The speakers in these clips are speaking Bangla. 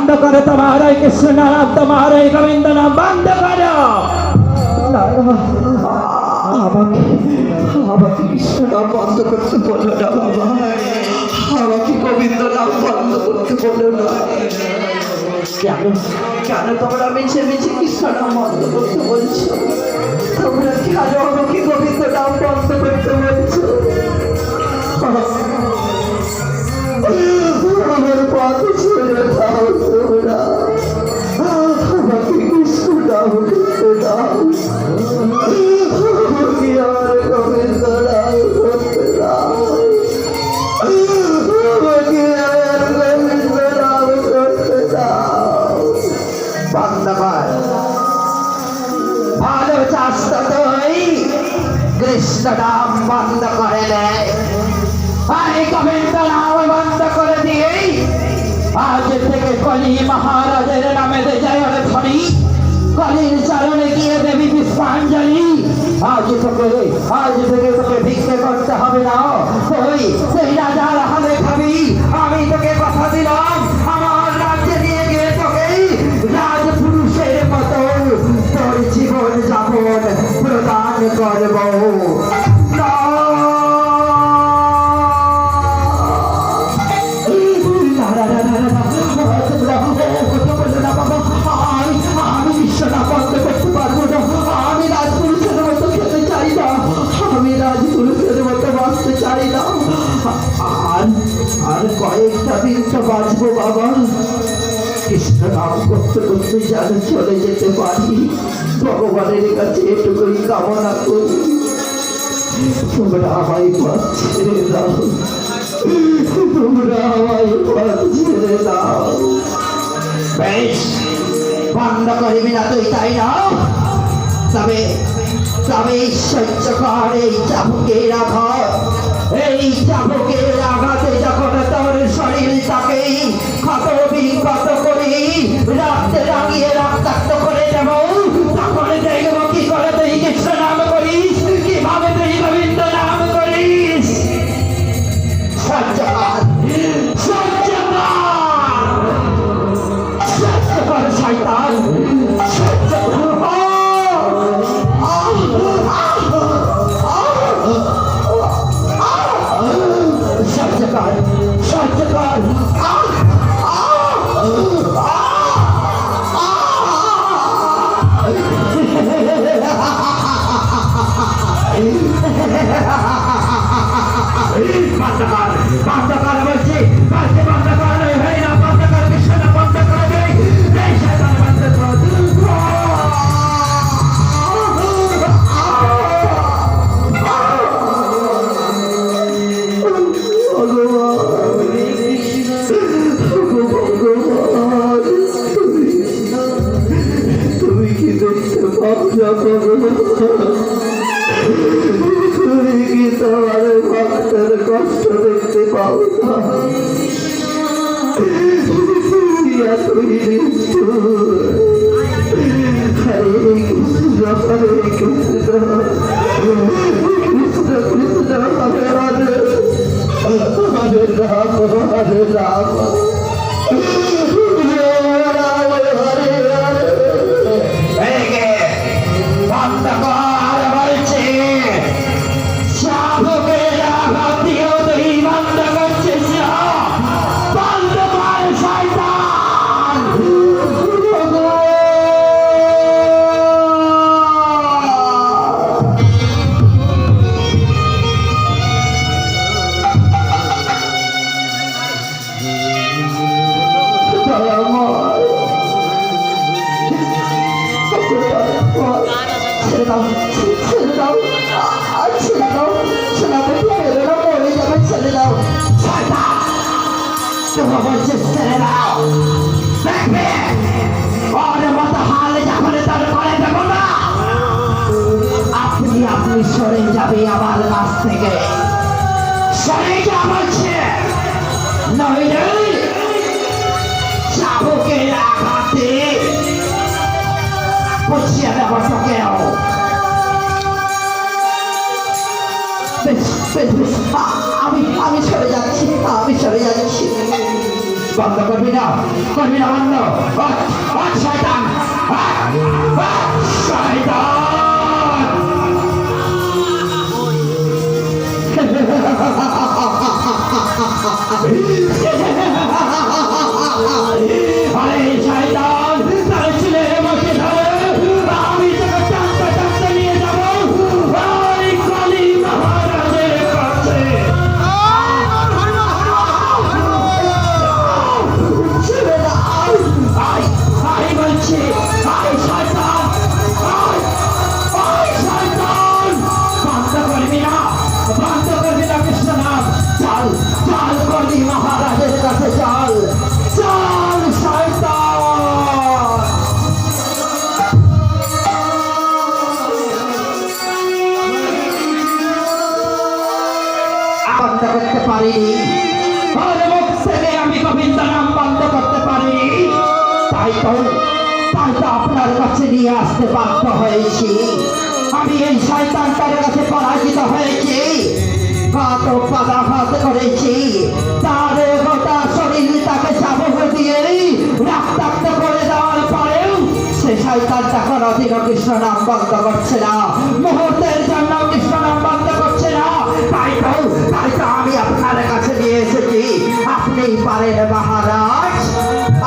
बंद करो तुम्हारा कृष्ण नाम तुम्हारा गोविंद नाम बंद करो আমাকে কৃষ্ণ নাম বন্ধ করতে বললো না বাবা, আমাকে গোবিন্দ নাম বন্ধ করতে বললো না। কেন কেন তোমরা মিছে মিছে কৃষ্ণ নাম বন্ধ করতে বলছো? তোমরা কেন আমাকে গোবিন্দ নাম বন্ধ করতে বলছো? আমার পথে ছেড়ে দাও তোমরা, আমাকে কৃষ্ণ নাম করতে দাও, আমাকে আমার গোবিন্দ নাম করতে দাও, আমাকে আমার গোবিন্দ নাম করতে দাও। বন্ধ কর, ভালো চাষ তো তুই কৃষ্ণ নাম বন্ধ করে দেয়, আমি গোবিন্দ নাম বন্ধ করে দিয়েই আজ থেকে কলি মহারাজের নামে জয় ধ্বনি, কলির চরণে গিয়ে দেবী পুষ্পাঞ্জলি। আজ থেকে তোকে ভিক্ষে করতে হবে না, তুই রাজার হালে খাবি। আমি তোকে কথা দিলাম, আমার রাজ্যে নিয়ে গিয়ে তোকে রাজপুরুষের মতো তোর জীবন যাপন প্রদান করব। আমি বিশ্বনা বন্ধ করতে পারবো না, আমি রাজপুরুষের মতো খেতে চাই না, আমি রাজপুরুষের মতো বাঁচতে চাই না। আর কয়েকটা দিন তো বাঁচবো বাবা, কৃষ্ণ নাম করতে করতে যেন চলে যেতে পারি, ভগবানের কাছে এটুকুই কামনা করি। তোমরা আমায় পথ ছেড়ে দাও, তোমরা আমায় পথ ছেড়ে দাও। বেশ, বন্ধ করবি না তুই, তাই না? তবে সহ্য কর এই চাবুকের আঘাত। এই চাবুকের আঘাতে যখন তোর শরীরটাকে ক্ষত বিক্ষত করে রক্তে রাঙিয়ে রক্তাক্ত করে দেব, তখন দেখবো কি করে তুই কৃষ্ণ নাম করিস, কিভাবে তুই গোবিন্দ নাম করিস। সহ্য কর, সহ্য কর শয়তান, সহ্য কর। সহ্য কর। বন্ধ কর বলছি, বন্ধ কর, হয় না বন্ধ কর, কৃষ্ণ বন্ধ করে দে, বন্ধ কর। তুমি কি দেখতে পাও না তুমি কি তোমার ভক্তের কষ্ট দেখতে পাও না? এতই নিষ্ঠুর। হরে কৃষ্ণ হরে কৃষ্ণ, কৃষ্ণ কৃষ্ণ হরে হরে, হরে রাম হরে রাম, বন্ধ কর বলছে। চাবুকের আঘাত দিয়েও তুই বন্ধ করছিস না, বন্ধ কর শয়তান। ছেড়ে দাও, ছেড়ে দাও, ছেড়ে দাও, ছেড়ে দাও, মরে যাবে, ছেড়ে দাও। তোমার বলছে ছেড়ে দাও, দেখবে ওর মতো হালে যাবে তার করে দেবো না। আপনি সরে যাবে আমার কাছ থেকে, সরে যা বলছে, নইলে চাবুকের আঘাতে পচিয়ে দেব তোকেও। আমি সরে যাচ্ছি, আমি সরে যাচ্ছি। বন্ধ করবি না বন্ধ শয়তান আরে শয়তান তার ছেলে আমাকে ধরে আমি তোকে টানতে টানতে নিয়ে যাবো ওই কালী মহারাজের কাছে ছেড়ে দাও আই বলছি আই শয়তান আই শয়তান বন্ধ করবি না কৃষ্ণনাথ চল চল কর্মী মহারাজের কাছে চল চল শয়তান বন্ধ করতে পারিনি আরে মুখ ছেড়ে আমি গোবিন্দ নাম বন্ধ করতে পারিনি তাই তো আপনার কাছে নিয়ে আসতে বাধ্য হয়েছি আমি এই শয়তানটার কাছে পরাজিত হয়েছি কত পদাঘাত করেছি তার গোটা শরীর তাকে চাবুক দিয়ে রক্তাক্ত করে দেওয়ার পরেও সে শয়তানটা কোনোদিন কৃষ্ণ নাম বন্ধ করছে না মুহূর্তের জন্য কৃষ্ণ নাম বন্ধ করছে না তাই তো আমি আপনার কাছে নিয়ে এসেছি আপনিই পারেন মহারাজ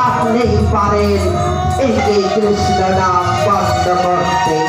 আপনিই পারেন এই কৃষ্ণ নাম বন্ধ করতে